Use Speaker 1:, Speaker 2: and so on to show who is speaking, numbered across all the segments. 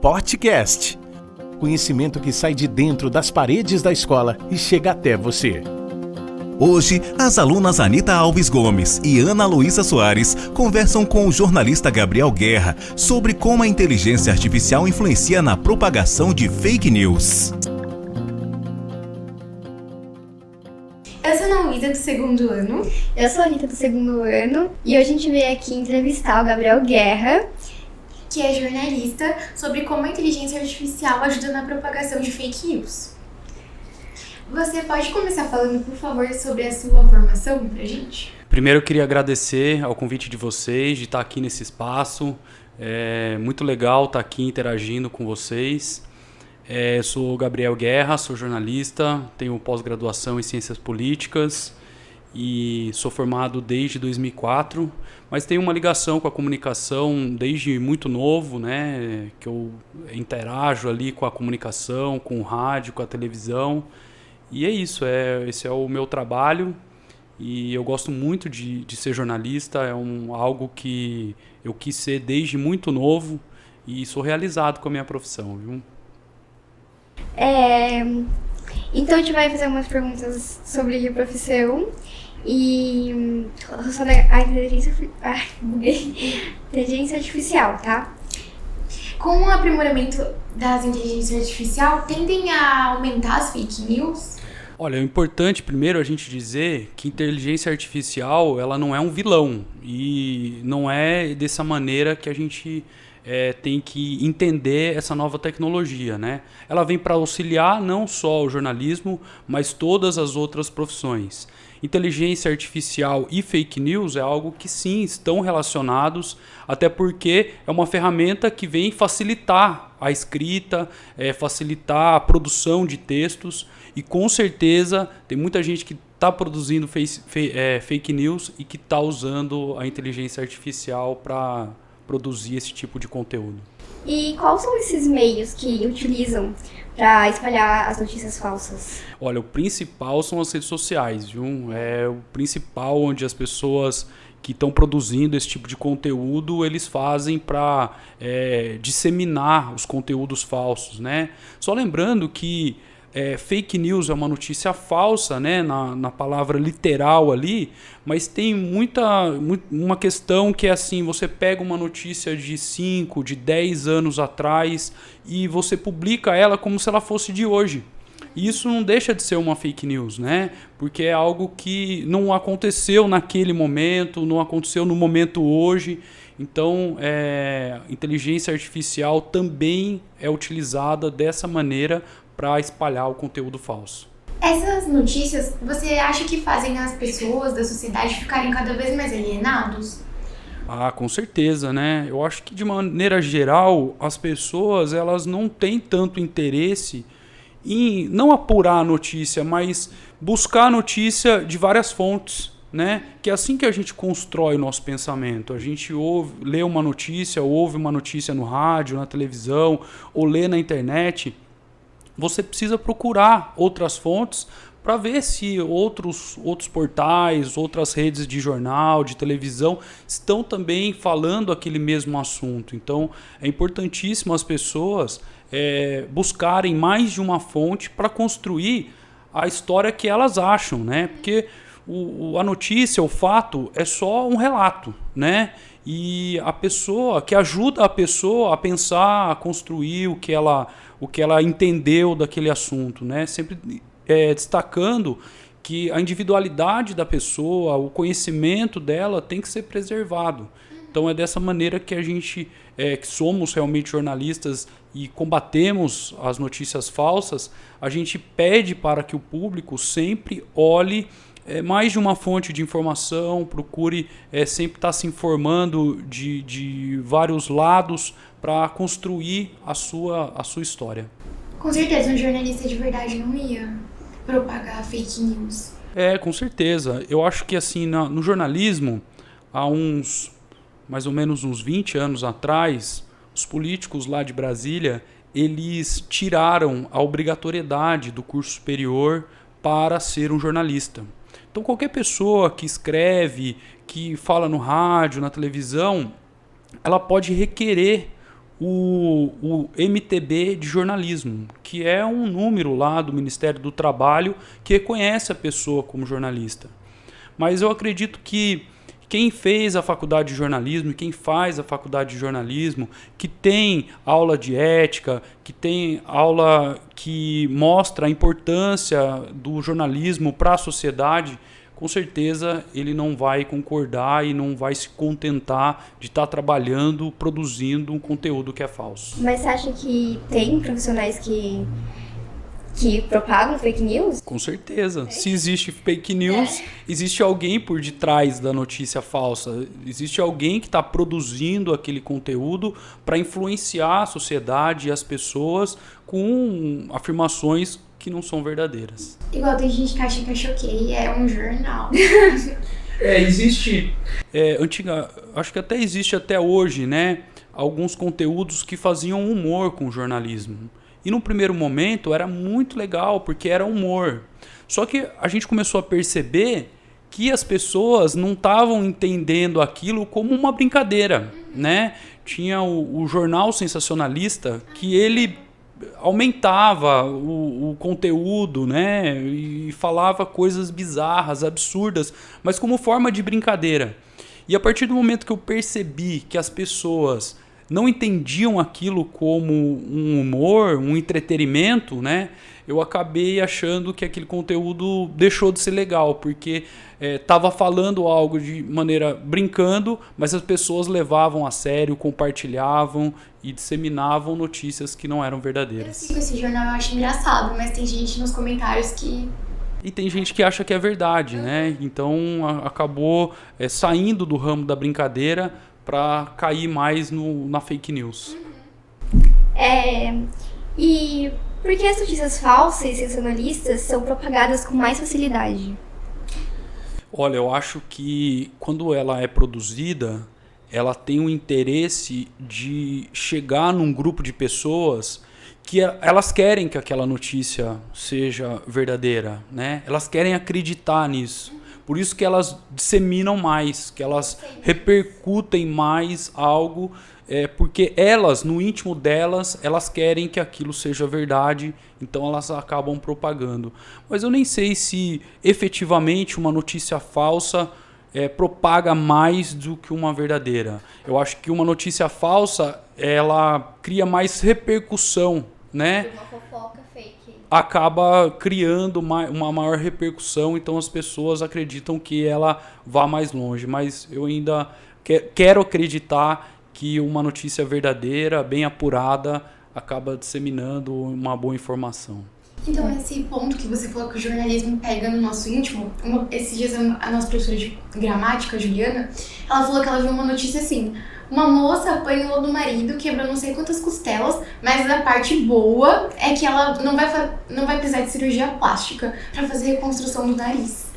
Speaker 1: podcast. Conhecimento que sai de dentro das paredes da escola e chega até você.
Speaker 2: Hoje, as alunas Anita Alves Gomes e Ana Luísa Soares conversam com o jornalista Gabriel Guerra sobre como a inteligência artificial influencia na propagação de fake news.
Speaker 3: Eu sou a Ana Luísa, do segundo ano.
Speaker 4: Eu sou a Anitta, do segundo ano. E hoje a gente veio aqui entrevistar o Gabriel Guerra,
Speaker 3: que é jornalista, sobre como a inteligência artificial ajuda na propagação de fake news. Você pode começar falando, por favor, sobre a sua formação pra gente?
Speaker 5: Primeiro eu queria agradecer ao convite de vocês, de estar aqui nesse espaço. É muito legal estar aqui interagindo com vocês. Sou o Gabriel Guerra, sou jornalista, tenho pós-graduação em Ciências Políticas e sou formado desde 2004, mas tenho uma ligação com a comunicação desde muito novo, né? Que eu interajo ali com a comunicação, com o rádio, com a televisão. E é isso, esse é o meu trabalho e eu gosto muito de ser jornalista, algo que eu quis ser desde muito novo e sou realizado com a minha profissão, viu?
Speaker 4: Então a gente vai fazer algumas perguntas sobre a profissão e sobre a inteligência artificial, tá?
Speaker 3: Com o aprimoramento das inteligências artificiais, tendem a aumentar as fake news?
Speaker 5: Olha, é importante primeiro a gente dizer que inteligência artificial ela não é um vilão e não é dessa maneira que a gente tem que entender essa nova tecnologia, né? Ela vem para auxiliar não só o jornalismo, mas todas as outras profissões. Inteligência artificial e fake news é algo que sim estão relacionados, até porque é uma ferramenta que vem facilitar a escrita, facilitar a produção de textos e com certeza tem muita gente que está produzindo fake news e que está usando a inteligência artificial para produzir esse tipo de conteúdo.
Speaker 4: E quais são esses meios que utilizam para espalhar as notícias falsas?
Speaker 5: Olha, o principal são as redes sociais, viu? É o principal onde as pessoas que estão produzindo esse tipo de conteúdo, eles fazem para disseminar os conteúdos falsos, né? Só lembrando que fake news é uma notícia falsa, né, na palavra literal ali, mas tem uma questão que é assim, você pega uma notícia de 5, de 10 anos atrás e você publica ela como se ela fosse de hoje. E isso não deixa de ser uma fake news, né? Porque é algo que não aconteceu naquele momento, não aconteceu no momento hoje. Então, inteligência artificial também é utilizada dessa maneira para espalhar o conteúdo falso.
Speaker 3: Essas notícias, você acha que fazem as pessoas da sociedade ficarem cada vez mais alienados?
Speaker 5: Ah, com certeza, né? Eu acho que de maneira geral, as pessoas elas não têm tanto interesse em não apurar a notícia, mas buscar a notícia de várias fontes, né? Que é assim que a gente constrói o nosso pensamento. A gente lê uma notícia, ouve uma notícia no rádio, na televisão, ou lê na internet. Você precisa procurar outras fontes para ver se outros portais, outras redes de jornal, de televisão estão também falando aquele mesmo assunto. Então, é importantíssimo as pessoas buscarem mais de uma fonte para construir a história que elas acham, né? Porque a notícia, o fato, é só um relato, né? E a pessoa, que ajuda a pessoa a pensar, a construir o que ela entendeu daquele assunto, né? Sempre destacando que a individualidade da pessoa, o conhecimento dela tem que ser preservado. Então é dessa maneira que a gente, que somos realmente jornalistas e combatemos as notícias falsas, a gente pede para que o público sempre olhe mais de uma fonte de informação, procure sempre estar se informando de vários lados para construir a sua história.
Speaker 3: Com certeza, um jornalista de verdade não ia propagar fake news.
Speaker 5: Com certeza. Eu acho que assim, no jornalismo, há mais ou menos uns 20 anos atrás, os políticos lá de Brasília, eles tiraram a obrigatoriedade do curso superior para ser um jornalista. Então qualquer pessoa que escreve, que fala no rádio, na televisão, ela pode requerer o MTB de jornalismo, que é um número lá do Ministério do Trabalho que reconhece a pessoa como jornalista. Mas eu acredito que quem fez a faculdade de jornalismo e quem faz a faculdade de jornalismo, que tem aula de ética, que tem aula que mostra a importância do jornalismo para a sociedade, com certeza ele não vai concordar e não vai se contentar de estar trabalhando, produzindo um conteúdo que é falso.
Speaker 4: Mas você acha que tem profissionais que propagam fake news?
Speaker 5: Com certeza. Se existe fake news, existe alguém por detrás da notícia falsa. Existe alguém que está produzindo aquele conteúdo para influenciar a sociedade e as pessoas com afirmações que não são verdadeiras.
Speaker 3: Igual tem gente que acha que a Choquei é um jornal.
Speaker 5: Existe... acho que até existe até hoje, né? Alguns conteúdos que faziam humor com o jornalismo. E no primeiro momento era muito legal, porque era humor. Só que a gente começou a perceber que as pessoas não estavam entendendo aquilo como uma brincadeira, né? Tinha o jornal sensacionalista que ele aumentava o conteúdo, né? E falava coisas bizarras, absurdas, mas como forma de brincadeira. E a partir do momento que eu percebi que as pessoas não entendiam aquilo como um humor, um entretenimento, né? Eu acabei achando que aquele conteúdo deixou de ser legal, porque estava falando algo de maneira brincando, mas as pessoas levavam a sério, compartilhavam e disseminavam notícias que não eram
Speaker 3: Eu
Speaker 5: verdadeiras.
Speaker 3: sigo esse jornal, eu acho engraçado, mas tem gente nos comentários que...
Speaker 5: E tem gente que acha que é verdade, né? Então acabou saindo do ramo da brincadeira para cair mais na fake news.
Speaker 4: E por que as notícias falsas e sensacionalistas são propagadas com mais facilidade?
Speaker 5: Olha, eu acho que quando ela é produzida, ela tem o interesse de chegar num grupo de pessoas que elas querem que aquela notícia seja verdadeira, né? Elas querem acreditar nisso. Por isso que elas disseminam mais, que elas repercutem mais algo, porque elas, no íntimo delas, elas querem que aquilo seja verdade, então elas acabam propagando. Mas eu nem sei se efetivamente uma notícia falsa propaga mais do que uma verdadeira. Eu acho que uma notícia falsa, ela cria mais repercussão, né?
Speaker 4: Uma fofoca fake.
Speaker 5: Acaba criando uma maior repercussão, então as pessoas acreditam que ela vá mais longe. Mas eu ainda quero acreditar que uma notícia verdadeira, bem apurada, acaba disseminando uma boa informação.
Speaker 3: Então, esse ponto que você falou que o jornalismo pega no nosso íntimo, esses dias a nossa professora de gramática, Juliana, ela falou que ela viu uma notícia assim: uma moça apanhou do marido, quebrou não sei quantas costelas, mas a parte boa é que ela não vai precisar de cirurgia plástica para fazer reconstrução do nariz.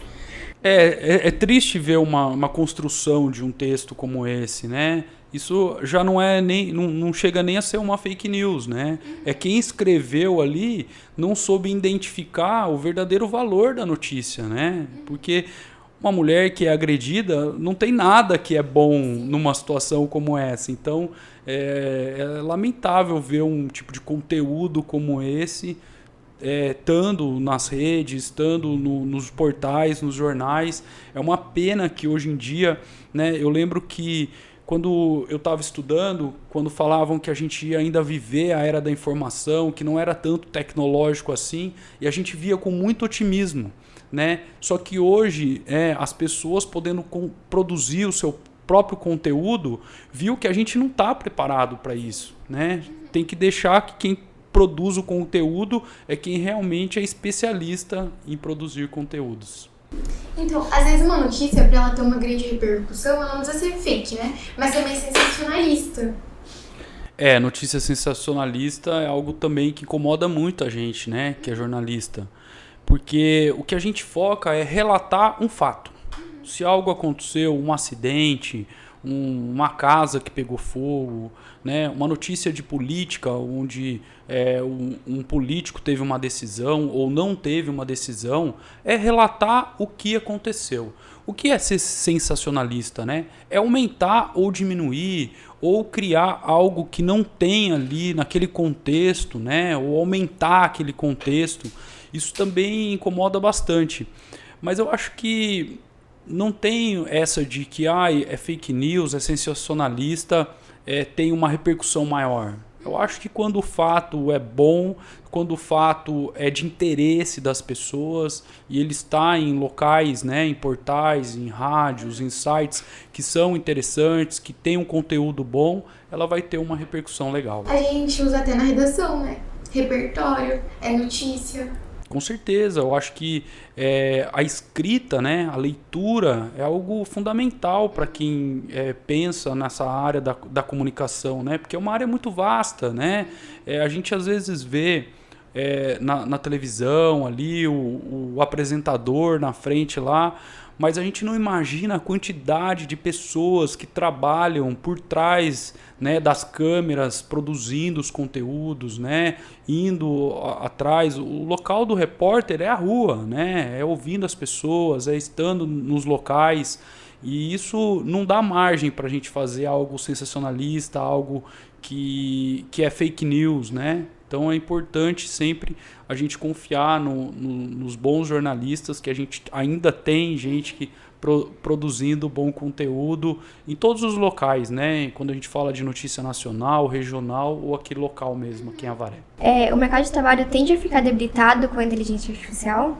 Speaker 5: É triste ver uma construção de um texto como esse, né? Isso já não chega nem a ser uma fake news, né? É quem escreveu ali não soube identificar o verdadeiro valor da notícia, né? Porque uma mulher que é agredida não tem nada que é bom numa situação como essa. Então, é lamentável ver um tipo de conteúdo como esse estando nas redes, estando nos portais, nos jornais. É uma pena que hoje em dia, né, eu lembro que quando eu estava estudando, quando falavam que a gente ia ainda viver a era da informação, que não era tanto tecnológico assim, e a gente via com muito otimismo, né? Só que hoje as pessoas podendo produzir o seu próprio conteúdo, viu que a gente não está preparado para isso, né? Tem que deixar que quem produz o conteúdo é quem realmente é especialista em produzir conteúdos.
Speaker 3: Então, às vezes uma notícia, para ela ter uma grande repercussão, ela não precisa ser fake, né? Mas também sensacionalista.
Speaker 5: Notícia sensacionalista é algo também que incomoda muito a gente, né? Que é jornalista. Porque o que a gente foca é relatar um fato. Se algo aconteceu, um acidente, uma casa que pegou fogo, né? Uma notícia de política onde um político teve uma decisão ou não teve uma decisão, é relatar o que aconteceu. O que é ser sensacionalista, né? É aumentar ou diminuir ou criar algo que não tem ali naquele contexto, né? Ou aumentar aquele contexto. Isso também incomoda bastante. Mas eu acho que não tem essa de que é fake news, é sensacionalista, tem uma repercussão maior. Eu acho que quando o fato é bom, quando o fato é de interesse das pessoas e ele está em locais, né, em portais, em rádios, em sites que são interessantes, que tem um conteúdo bom, ela vai ter uma repercussão legal.
Speaker 3: A gente usa até na redação, né? Repertório, notícia.
Speaker 5: Com certeza, eu acho que a escrita, né, a leitura é algo fundamental para quem pensa nessa área da comunicação, né, porque é uma área muito vasta, né, a gente às vezes vê na televisão ali o apresentador na frente lá, mas a gente não imagina a quantidade de pessoas que trabalham por trás, né, das câmeras, produzindo os conteúdos, né, indo atrás. O local do repórter é a rua, né, é ouvindo as pessoas, é estando nos locais. E isso não dá margem para a gente fazer algo sensacionalista, algo que é fake news, né? Então é importante sempre a gente confiar nos bons jornalistas, que a gente ainda tem gente que produzindo bom conteúdo em todos os locais, né? Quando a gente fala de notícia nacional, regional ou aqui local mesmo, aqui em Avaré.
Speaker 4: O mercado de trabalho tende a ficar debilitado com a inteligência artificial?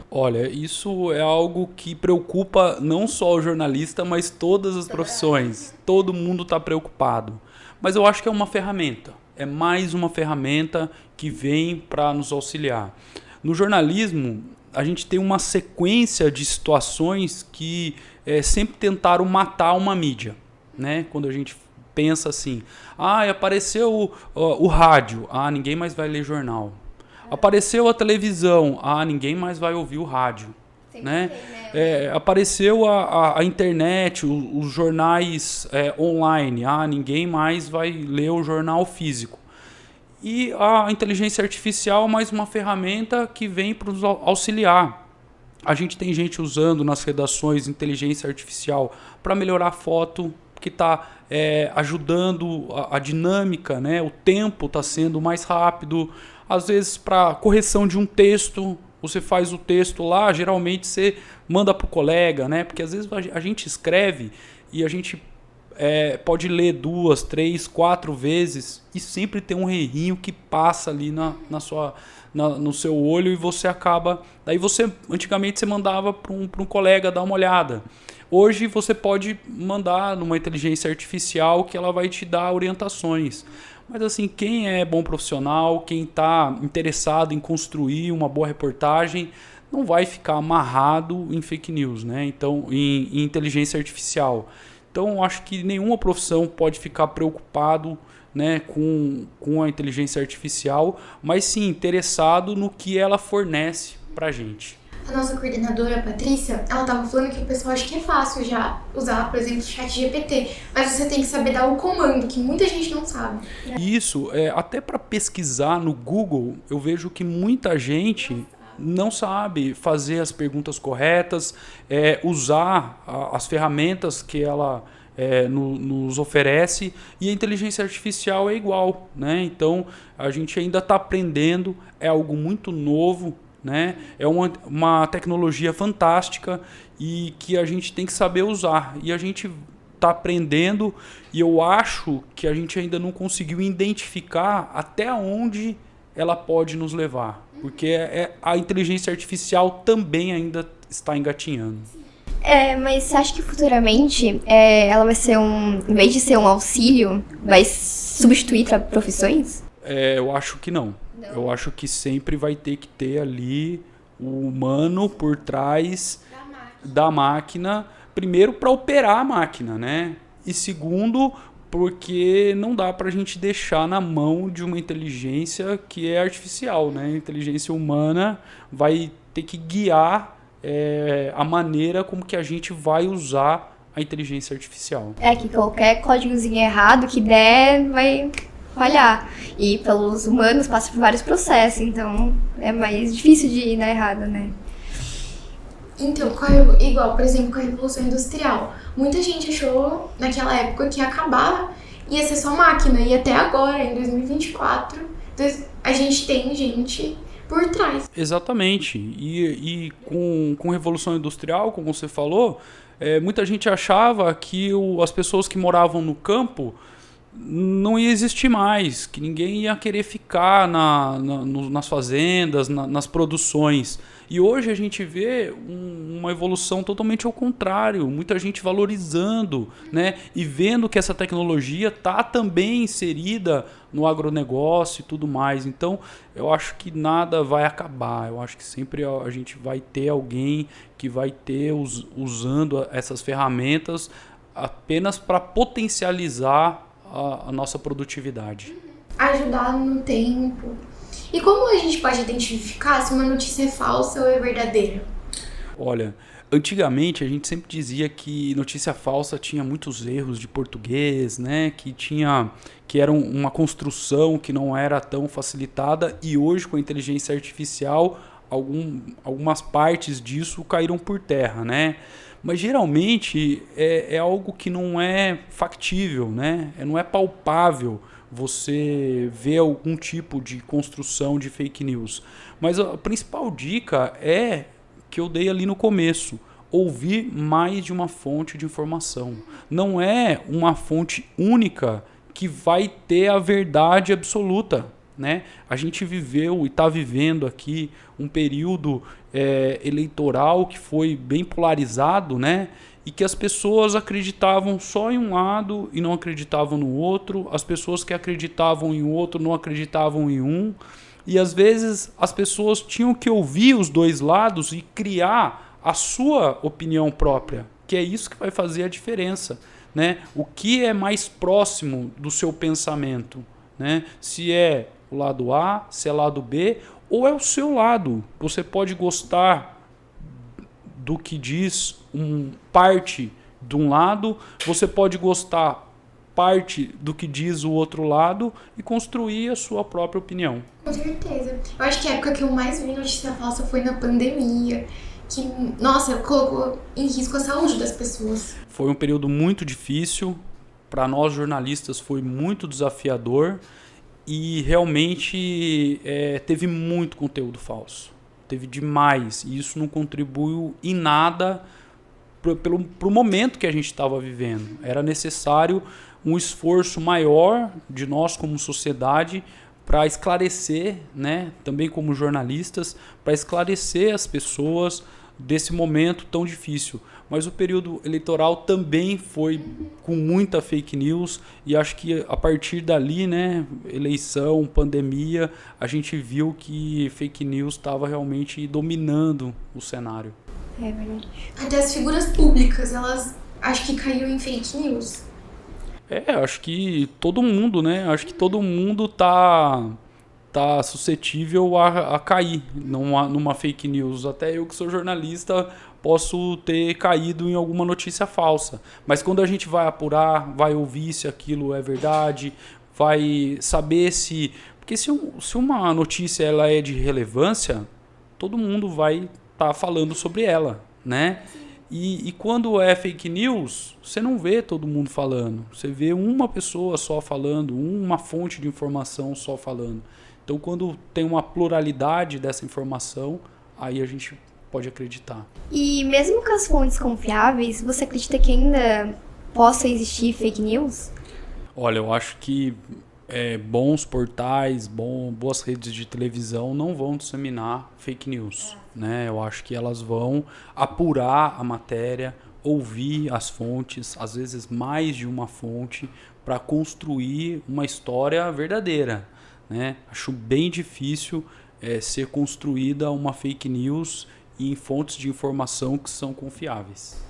Speaker 5: Olha, isso é algo que preocupa não só o jornalista, mas todas as profissões. Todo mundo está preocupado. Mas eu acho que é uma ferramenta. É mais uma ferramenta que vem para nos auxiliar. No jornalismo, a gente tem uma sequência de situações que sempre tentaram matar uma mídia, né? Quando a gente pensa assim, apareceu o rádio, ninguém mais vai ler jornal. Apareceu a televisão, ninguém mais vai ouvir o rádio. Né? Apareceu a internet, os jornais online, ninguém mais vai ler o jornal físico. E a inteligência artificial é mais uma ferramenta que vem para nos auxiliar. A gente tem gente usando nas redações inteligência artificial para melhorar a foto, que está ajudando a dinâmica, né? O tempo está sendo mais rápido. Às vezes, para correção de um texto, você faz o texto lá, geralmente você manda para o colega, né? Porque às vezes a gente escreve e a gente pode ler 2, 3, 4 vezes e sempre tem um errinho que passa ali no seu olho e você acaba... Daí antigamente você mandava para um colega dar uma olhada. Hoje você pode mandar numa inteligência artificial que ela vai te dar orientações. Mas assim, quem é bom profissional, quem está interessado em construir uma boa reportagem, não vai ficar amarrado em fake news, né? Então, em inteligência artificial. Então, eu acho que nenhuma profissão pode ficar preocupado, né, com a inteligência artificial, mas sim interessado no que ela fornece para a gente.
Speaker 3: A nossa coordenadora, a Patrícia, ela tava falando que o pessoal acha que é fácil já usar, por exemplo, o ChatGPT, mas você tem que saber dar o comando, que muita gente não sabe.
Speaker 5: Isso, até para pesquisar no Google, eu vejo que muita gente não sabe fazer as perguntas corretas, usar as ferramentas que ela nos oferece, e a inteligência artificial é igual, né? Então, a gente ainda está aprendendo, é algo muito novo, né? É uma tecnologia fantástica e que a gente tem que saber usar. E a gente está aprendendo e eu acho que a gente ainda não conseguiu identificar até onde ela pode nos levar. Porque a inteligência artificial também ainda está engatinhando.
Speaker 4: Mas você acha que futuramente ela vai ser em vez de ser um auxílio, vai substituir profissões?
Speaker 5: Eu acho que não. Eu acho que sempre vai ter que ter ali o humano por trás da máquina. Primeiro, para operar a máquina, né? E segundo, porque não dá para a gente deixar na mão de uma inteligência que é artificial, né? A inteligência humana vai ter que guiar a maneira como que a gente vai usar a inteligência artificial.
Speaker 4: É que qualquer códigozinho errado que der vai falhar. E pelos humanos passa por vários processos, então é mais difícil de dar errado, né?
Speaker 3: Então, igual, por exemplo, com a Revolução Industrial. Muita gente achou naquela época que ia acabar, ia ser só máquina. E até agora, em 2024, a gente tem gente por trás.
Speaker 5: Exatamente. E com Revolução Industrial, como você falou, muita gente achava que as pessoas que moravam no campo não ia existir mais, que ninguém ia querer ficar nas fazendas, nas produções. E hoje a gente vê uma evolução totalmente ao contrário, muita gente valorizando, né, e vendo que essa tecnologia está também inserida no agronegócio e tudo mais. Então, eu acho que nada vai acabar, eu acho que sempre a gente vai ter alguém que vai ter usando essas ferramentas apenas para potencializar a nossa produtividade.
Speaker 3: Ajudar no tempo. E como a gente pode identificar se uma notícia é falsa ou é verdadeira?
Speaker 5: Olha, antigamente a gente sempre dizia que notícia falsa tinha muitos erros de português, né? Que era uma construção que não era tão facilitada, e hoje com a inteligência artificial algumas partes disso caíram por terra, né? Mas geralmente é algo que não é factível, né? Não é palpável você ver algum tipo de construção de fake news. Mas a principal dica é que eu dei ali no começo: ouvir mais de uma fonte de informação. Não é uma fonte única que vai ter a verdade absoluta, né? A gente viveu e está vivendo aqui um período eleitoral que foi bem polarizado, né? E que as pessoas acreditavam só em um lado e não acreditavam no outro. As pessoas que acreditavam em outro não acreditavam em um. E às vezes as pessoas tinham que ouvir os dois lados e criar a sua opinião própria, que é isso que vai fazer a diferença, né? O que é mais próximo do seu pensamento, né? Se é o lado A, se é o lado B, ou é o seu lado. Você pode gostar do que diz parte de um lado, você pode gostar parte do que diz o outro lado e construir a sua própria opinião.
Speaker 3: Com certeza. Eu acho que a época que eu mais vi notícia falsa foi na pandemia, que, nossa, colocou em risco a saúde das pessoas.
Speaker 5: Foi um período muito difícil, para nós jornalistas foi muito desafiador e realmente teve muito conteúdo falso. Teve demais, e isso não contribuiu em nada para o momento que a gente estava vivendo. Era necessário um esforço maior de nós como sociedade para esclarecer, né, também como jornalistas, para esclarecer as pessoas desse momento tão difícil. Mas o período eleitoral também foi com muita fake news, e acho que a partir dali, né, eleição, pandemia, a gente viu que fake news estava realmente dominando o cenário.
Speaker 4: É verdade.
Speaker 3: Até as figuras públicas, elas acho que caíram em fake news.
Speaker 5: Acho que todo mundo, né? Acho que todo mundo tá suscetível a cair numa fake news. Até eu que sou jornalista posso ter caído em alguma notícia falsa. Mas quando a gente vai apurar, vai ouvir se aquilo é verdade, vai saber se... Porque se uma notícia ela é de relevância, todo mundo vai estar falando sobre ela, né? E quando é fake news, você não vê todo mundo falando. Você vê uma pessoa só falando, uma fonte de informação só falando. Então, quando tem uma pluralidade dessa informação, aí a gente pode acreditar.
Speaker 4: E mesmo com as fontes confiáveis, você acredita que ainda possa existir fake news?
Speaker 5: Olha, eu acho que bons portais, boas redes de televisão não vão disseminar fake news, né? Eu acho que elas vão apurar a matéria, ouvir as fontes, às vezes mais de uma fonte, para construir uma história verdadeira, né? Acho bem difícil ser construída uma fake news em fontes de informação que são confiáveis.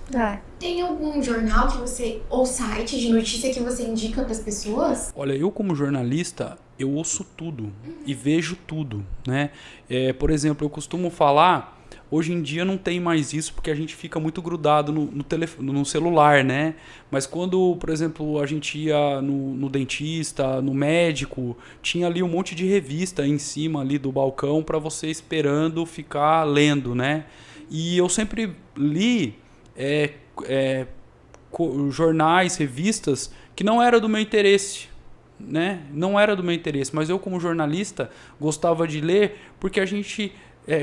Speaker 3: Tem algum jornal que você ou site de notícia que você indica para as pessoas?
Speaker 5: Olha, eu como jornalista, eu ouço tudo e vejo tudo, né? Por exemplo, eu costumo falar Hoje em dia não tem mais isso porque a gente fica muito grudado no celular, né? Mas quando, por exemplo, a gente ia no dentista, no médico, tinha ali um monte de revista em cima ali do balcão para você esperando ficar lendo, né? E eu sempre li jornais, revistas que não era do meu interesse, né? Não era do meu interesse, mas eu como jornalista gostava de ler porque a gente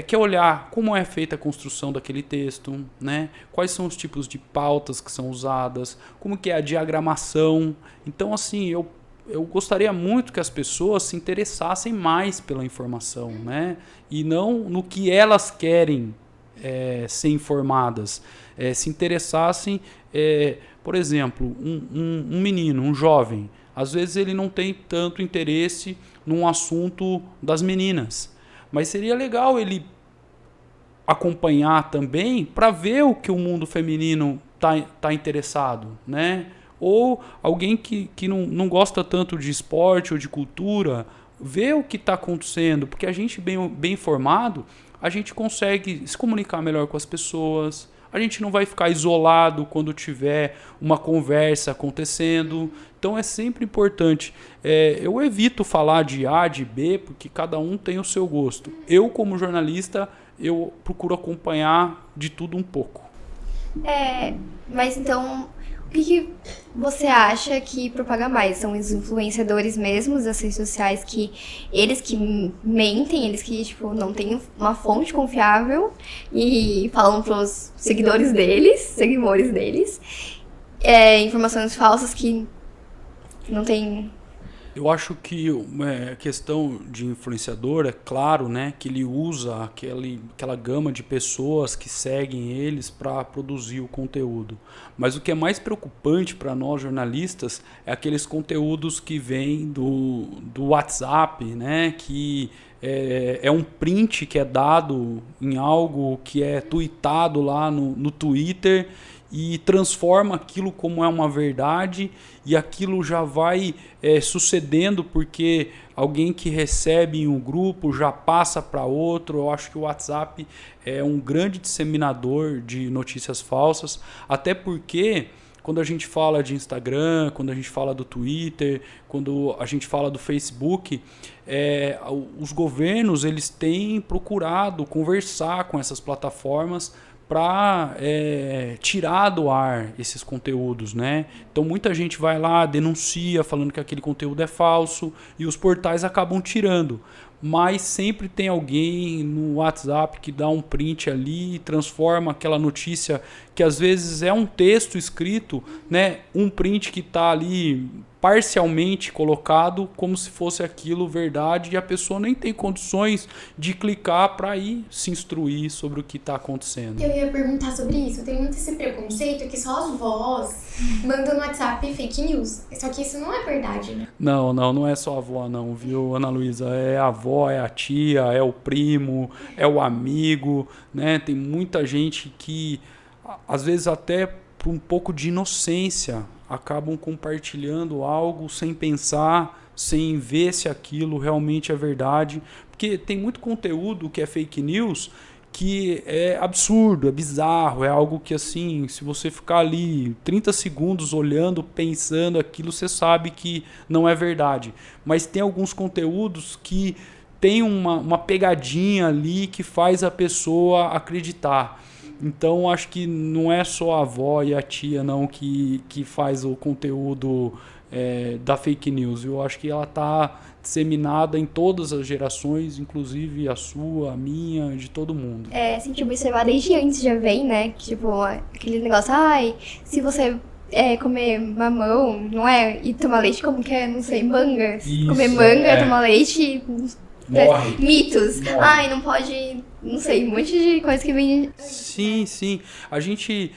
Speaker 5: quer olhar como é feita a construção daquele texto, né? Quais são os tipos de pautas que são usadas, como que é a diagramação. Então, assim, eu gostaria muito que as pessoas se interessassem mais pela informação, né? E não no que elas querem ser informadas. Se interessassem, por exemplo, um menino, um jovem, às vezes ele não tem tanto interesse num assunto das meninas. Mas seria legal ele acompanhar também para ver o que o mundo feminino tá interessado, né? Ou alguém que não gosta tanto de esporte ou de cultura, ver o que está acontecendo, porque a gente bem informado, a gente consegue se comunicar melhor com as pessoas, a gente não vai ficar isolado quando tiver uma conversa acontecendo. Então é sempre importante. Eu evito falar de A, de B, porque cada um tem o seu gosto. Eu, como jornalista, eu procuro acompanhar de tudo um pouco.
Speaker 4: Mas então, o que você acha que propaga mais? São os influenciadores mesmos das redes sociais, que eles que mentem, eles que tipo, não têm uma fonte confiável e falam pros seguidores deles, informações falsas que não tem.
Speaker 5: Eu acho que a questão de influenciador, é claro, né, que ele usa aquela gama de pessoas que seguem eles para produzir o conteúdo. Mas o que é mais preocupante para nós jornalistas é aqueles conteúdos que vêm do WhatsApp, né, que é um print que é dado em algo que é tweetado lá no Twitter e transforma aquilo como é uma verdade, e aquilo já vai sucedendo porque alguém que recebe em um grupo já passa para outro. Eu acho que o WhatsApp é um grande disseminador de notícias falsas, até porque quando a gente fala de Instagram, quando a gente fala do Twitter, quando a gente fala do Facebook, os governos eles têm procurado conversar com essas plataformas para tirar do ar esses conteúdos, né? Então muita gente vai lá, denuncia, falando que aquele conteúdo é falso, e os portais acabam tirando. Mas sempre tem alguém no WhatsApp que dá um print ali e transforma aquela notícia, que às vezes é um texto escrito, né? Um print que está ali parcialmente colocado como se fosse aquilo verdade, e a pessoa nem tem condições de clicar para ir se instruir sobre o que está acontecendo.
Speaker 3: Eu ia perguntar sobre isso. Eu tenho muito esse preconceito que só as vós mandam no WhatsApp fake news. Só que isso não é verdade, né?
Speaker 5: Não é só a avó não, viu, Ana Luísa? É a avó, é a tia, é o primo, é o amigo, né? Tem muita gente que, às vezes até por um pouco de inocência, acabam compartilhando algo sem pensar, sem ver se aquilo realmente é verdade. Porque tem muito conteúdo que é fake news que é absurdo, é bizarro, é algo que, assim, se você ficar ali 30 segundos olhando, pensando aquilo, você sabe que não é verdade. Mas tem alguns conteúdos que tem uma pegadinha ali que faz a pessoa acreditar. Então, acho que não é só a avó e a tia não que faz o conteúdo da fake news. Eu acho que ela está disseminada em todas as gerações, inclusive a sua, a minha, de todo mundo.
Speaker 4: Assim, que observar desde antes já vem, né? Tipo, aquele negócio, se você comer mamão, não é? E tomar leite, como que é? Não sei, manga.
Speaker 5: Isso,
Speaker 4: comer manga, tomar leite...
Speaker 5: Morre.
Speaker 4: Mitos. Não pode... Não sei, um monte de coisa que vem...
Speaker 5: Sim. A gente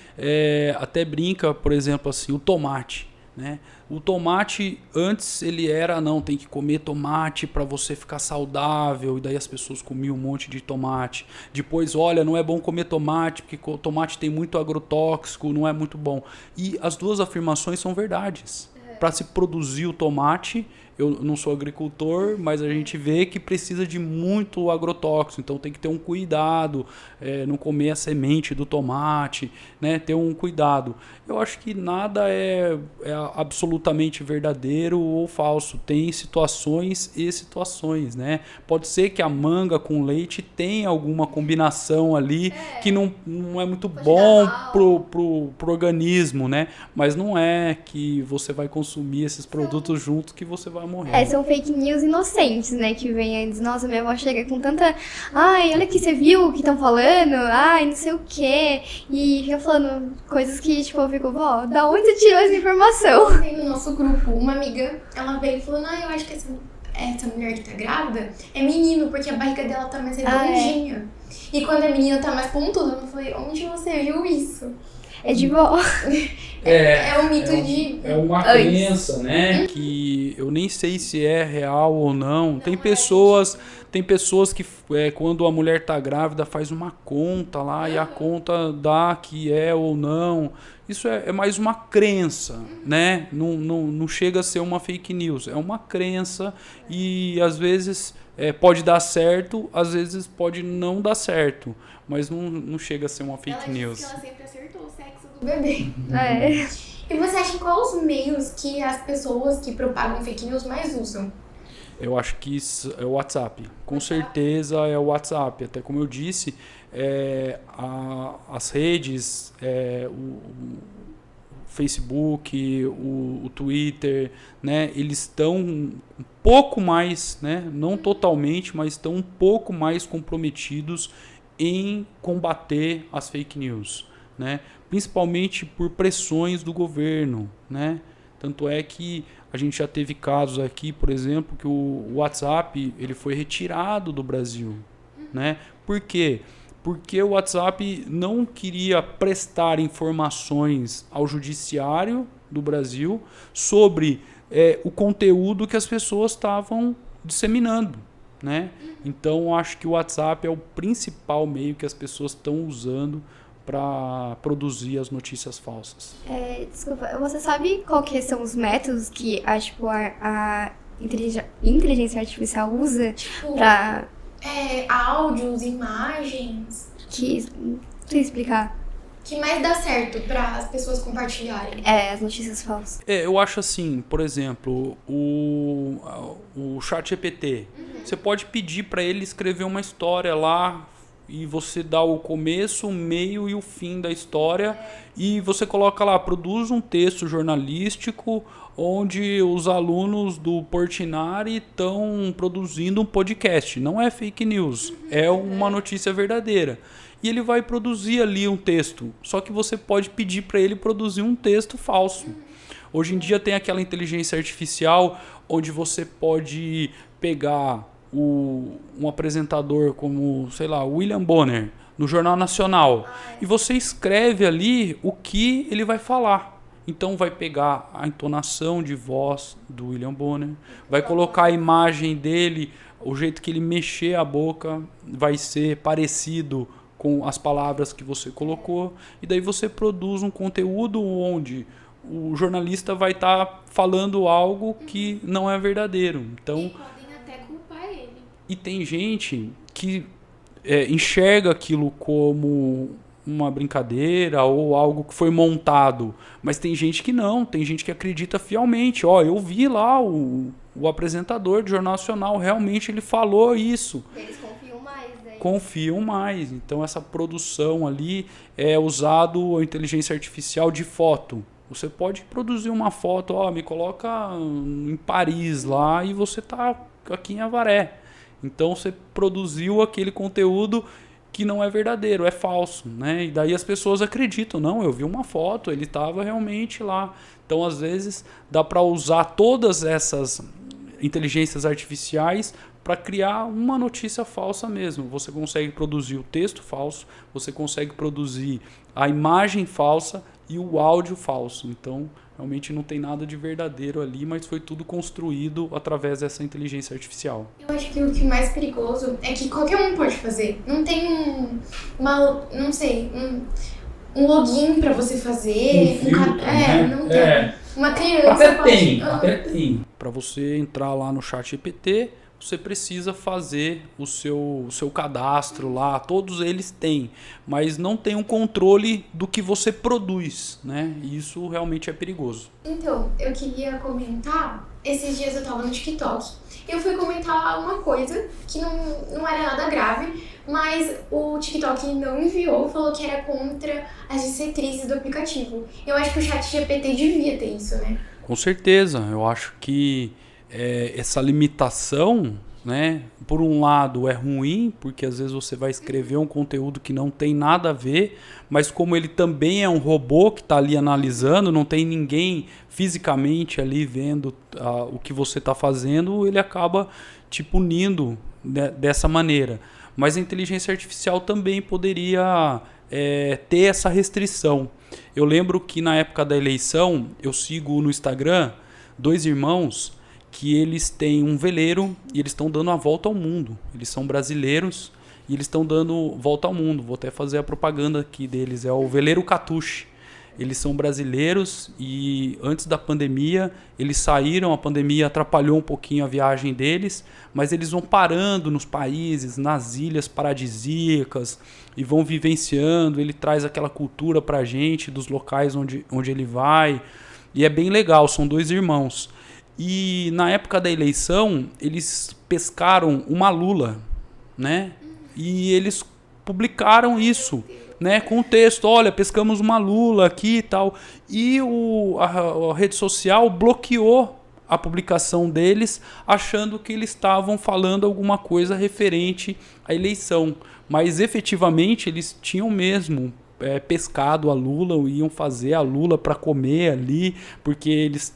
Speaker 5: até brinca, por exemplo, assim, o tomate, né? O tomate, antes ele era, tem que comer tomate para você ficar saudável, e daí as pessoas comiam um monte de tomate. Depois, olha, não é bom comer tomate, porque o tomate tem muito agrotóxico, não é muito bom. E as duas afirmações são verdades. Para se produzir o tomate, Eu não sou agricultor, mas a gente vê que precisa de muito agrotóxico, então tem que ter um cuidado, não comer a semente do tomate, né? Ter um cuidado. Eu acho que nada é absolutamente verdadeiro ou falso. Tem situações e situações, né? Pode ser que a manga com leite tenha alguma combinação ali que não é muito bom pro organismo, né? Mas não é que você vai consumir esses produtos juntos que você vai morrer.
Speaker 4: São fake news inocentes, né? Que vem antes. Nossa, minha avó chega com tanta... Ai, olha aqui, você viu o que estão falando? Ai, não sei o quê. E fica falando coisas que, tipo, eu fico, vó, da onde você tirou essa informação?
Speaker 3: Tem no nosso grupo uma amiga, ela veio falando, eu acho que essa mulher que tá grávida é menino, porque a barriga dela tá mais redondinha. E quando a menina tá mais pontuda, eu falei, onde você viu isso?
Speaker 4: É de vó.
Speaker 3: É um mito de...
Speaker 5: É uma crença, né? Que eu nem sei se é real ou não. Tem pessoas que quando a mulher tá grávida faz uma conta lá e a conta dá que é ou não. Isso é mais uma crença, né? Não chega a ser uma fake news. É uma crença e às vezes pode dar certo, às vezes pode não dar certo. Mas não chega a ser uma fake news.
Speaker 3: Ela sempre acertou o sexo do bebê.
Speaker 4: É.
Speaker 3: E você acha quais os meios que as pessoas que propagam fake news mais usam?
Speaker 5: Eu acho que isso é o WhatsApp. Com certeza é o WhatsApp. Até como eu disse, as redes, o Facebook, o Twitter, né, eles estão um pouco mais, né, não totalmente, mas estão um pouco mais comprometidos em combater as fake news, né, principalmente por pressões do governo, né. Tanto é que a gente já teve casos aqui, por exemplo, que o WhatsApp ele foi retirado do Brasil, né? Por quê? Porque o WhatsApp não queria prestar informações ao judiciário do Brasil sobre o conteúdo que as pessoas estavam disseminando, né? Então, acho que o WhatsApp é o principal meio que as pessoas estão usando para produzir as notícias falsas.
Speaker 4: Desculpa, você sabe qual que são os métodos que a inteligência artificial usa para...
Speaker 3: áudios, imagens...
Speaker 4: Você explicar?
Speaker 3: Que mais dá certo para as pessoas compartilharem?
Speaker 4: As notícias falsas.
Speaker 5: Eu acho assim, por exemplo, o ChatGPT. Você pode pedir para ele escrever uma história lá e você dá o começo, o meio e o fim da história e você coloca lá, produz um texto jornalístico onde os alunos do Portinari estão produzindo um podcast. Não é fake news, é uma notícia verdadeira. E ele vai produzir ali um texto, só que você pode pedir para ele produzir um texto falso. Hoje em dia tem aquela inteligência artificial onde você pode pegar um apresentador como, sei lá, William Bonner, no Jornal Nacional, e você escreve ali o que ele vai falar. Então vai pegar a entonação de voz do William Bonner, vai colocar a imagem dele, o jeito que ele mexer a boca vai ser parecido com as palavras que você colocou, e daí você produz um conteúdo onde o jornalista vai estar falando algo que não é verdadeiro. Então, e tem gente que enxerga aquilo como uma brincadeira ou algo que foi montado. Mas tem gente que não, tem gente que acredita fielmente. Eu vi lá o apresentador do Jornal Nacional, realmente ele falou isso.
Speaker 4: Eles confiam mais, né?
Speaker 5: Confiam mais. Então essa produção ali é usado a inteligência artificial de foto. Você pode produzir uma foto, me coloca em Paris lá e você tá aqui em Avaré. Então você produziu aquele conteúdo que não é verdadeiro, é falso, né? E daí as pessoas acreditam, não, eu vi uma foto, ele estava realmente lá. Então às vezes dá para usar todas essas inteligências artificiais para criar uma notícia falsa mesmo. Você consegue produzir o texto falso, você consegue produzir a imagem falsa e o áudio falso. Então realmente não tem nada de verdadeiro ali, mas foi tudo construído através dessa inteligência artificial.
Speaker 3: Eu acho que o que é mais perigoso é que qualquer um pode fazer. Não tem um login pra você fazer.
Speaker 5: Filtro, né?
Speaker 3: Não tem. Uma criança
Speaker 5: Até tem. Para você entrar lá no ChatGPT, você precisa fazer o seu cadastro lá, todos eles têm, mas não tem um controle do que você produz, né? E isso realmente é perigoso.
Speaker 3: Então, eu queria comentar, esses dias eu tava no TikTok, eu fui comentar uma coisa que não era nada grave, mas o TikTok não enviou, falou que era contra as diretrizes do aplicativo. Eu acho que o ChatGPT devia ter isso, né?
Speaker 5: Com certeza, eu acho que essa limitação, né, por um lado é ruim, porque às vezes você vai escrever um conteúdo que não tem nada a ver, mas como ele também é um robô que está ali analisando, não tem ninguém fisicamente ali vendo o que você está fazendo, ele acaba te punindo dessa maneira. Mas a inteligência artificial também poderia ter essa restrição. Eu lembro que na época da eleição, eu sigo no Instagram 2 irmãos que eles têm um veleiro e eles estão dando a volta ao mundo. Eles são brasileiros e eles estão dando volta ao mundo. Vou até fazer a propaganda aqui deles. É o Veleiro Catuche. Eles são brasileiros e antes da pandemia eles saíram. A pandemia atrapalhou um pouquinho a viagem deles, mas eles vão parando nos países, nas ilhas paradisíacas e vão vivenciando. Ele traz aquela cultura pra gente dos locais onde ele vai. E é bem legal, são 2 irmãos. E na época da eleição, eles pescaram uma lula, né? E eles publicaram isso, né? Com o texto, olha, pescamos uma lula aqui e tal. E a rede social bloqueou a publicação deles, achando que eles estavam falando alguma coisa referente à eleição. Mas efetivamente eles tinham mesmo pescado a lula, iam fazer a lula para comer ali, porque eles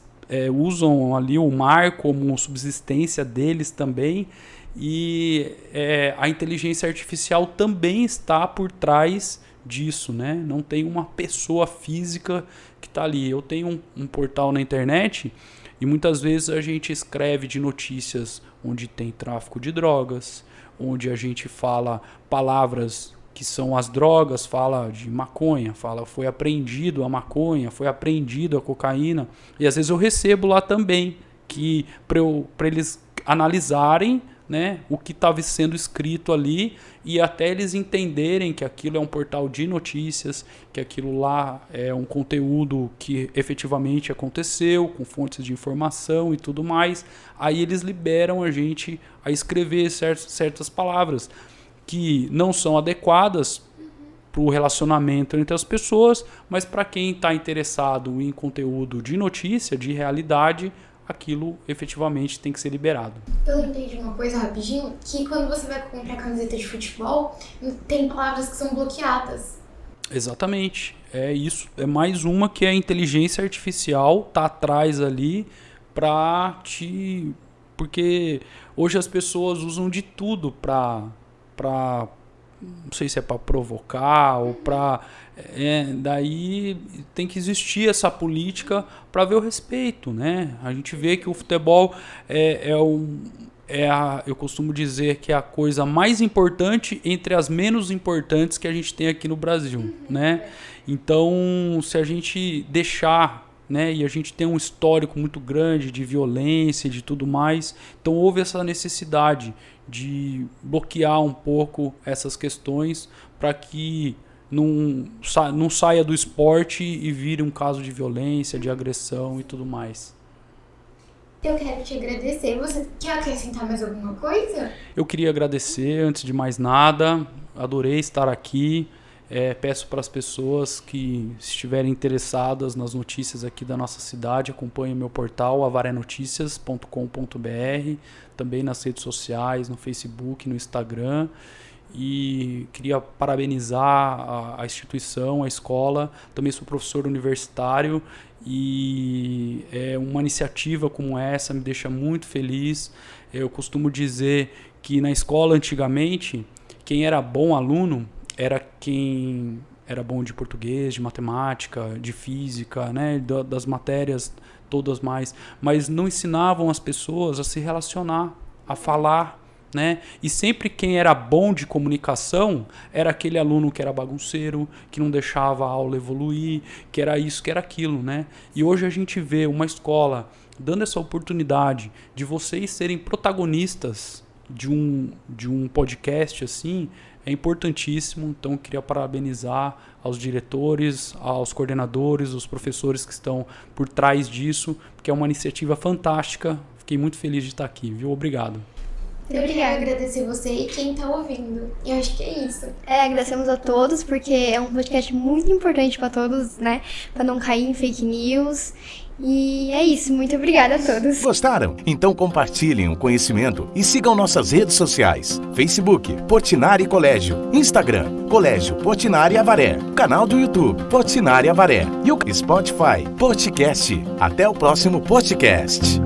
Speaker 5: usam ali o mar como subsistência deles também, e a inteligência artificial também está por trás disso, né? Não tem uma pessoa física que está ali. Eu tenho um portal na internet e muitas vezes a gente escreve de notícias onde tem tráfico de drogas, onde a gente fala palavras que são as drogas, fala de maconha, fala foi apreendido a maconha, foi apreendido a cocaína. E às vezes eu recebo lá também, que para eles analisarem, né, o que estava sendo escrito ali e até eles entenderem que aquilo é um portal de notícias, que aquilo lá é um conteúdo que efetivamente aconteceu, com fontes de informação e tudo mais. Aí eles liberam a gente a escrever certas palavras que não são adequadas para o relacionamento entre as pessoas, mas para quem está interessado em conteúdo de notícia, de realidade, aquilo efetivamente tem que ser liberado.
Speaker 3: Eu lembrei de uma coisa rapidinho, que quando você vai comprar camiseta de futebol, tem palavras que são bloqueadas.
Speaker 5: Exatamente. É isso. É mais uma que a inteligência artificial tá atrás ali para te... Porque hoje as pessoas usam de tudo para não sei se é para provocar ou para... daí tem que existir essa política para ver o respeito, né? A gente vê que o futebol eu costumo dizer que é a coisa mais importante entre as menos importantes que a gente tem aqui no Brasil, né? Então, se a gente deixar, né, e a gente tem um histórico muito grande de violência e de tudo mais, então houve essa necessidade de bloquear um pouco essas questões para que não saia do esporte e vire um caso de violência, de agressão e tudo mais.
Speaker 3: Eu quero te agradecer. Você quer acrescentar mais alguma coisa?
Speaker 5: Eu queria agradecer, antes de mais nada, adorei estar aqui. Peço para as pessoas que estiverem interessadas nas notícias aqui da nossa cidade, acompanhem meu portal avarenoticias.com.br, também nas redes sociais, no Facebook, no Instagram. E queria parabenizar a instituição, a escola. Também sou professor universitário e uma iniciativa como essa me deixa muito feliz. Eu costumo dizer que na escola antigamente, quem era bom aluno era quem era bom de português, de matemática, de física, né, das matérias todas mais, mas não ensinavam as pessoas a se relacionar, a falar, né? E sempre quem era bom de comunicação era aquele aluno que era bagunceiro, que não deixava a aula evoluir, que era isso, que era aquilo, né? E hoje a gente vê uma escola dando essa oportunidade de vocês serem protagonistas de um podcast assim, é importantíssimo. Então eu queria parabenizar aos diretores, aos coordenadores, os professores que estão por trás disso, porque é uma iniciativa fantástica. Fiquei muito feliz de estar aqui, viu? Obrigado.
Speaker 3: Eu queria agradecer você e quem tá ouvindo. Eu acho que é isso.
Speaker 4: Agradecemos a todos, porque é um podcast muito importante para todos, né? Para não cair em fake news. E é isso, muito obrigada a todos.
Speaker 1: Gostaram? Então compartilhem o conhecimento e sigam nossas redes sociais. Facebook, Portinari Colégio. Instagram, Colégio Portinari Avaré. Canal do YouTube, Portinari Avaré. E o Spotify, Podcast. Até o próximo podcast.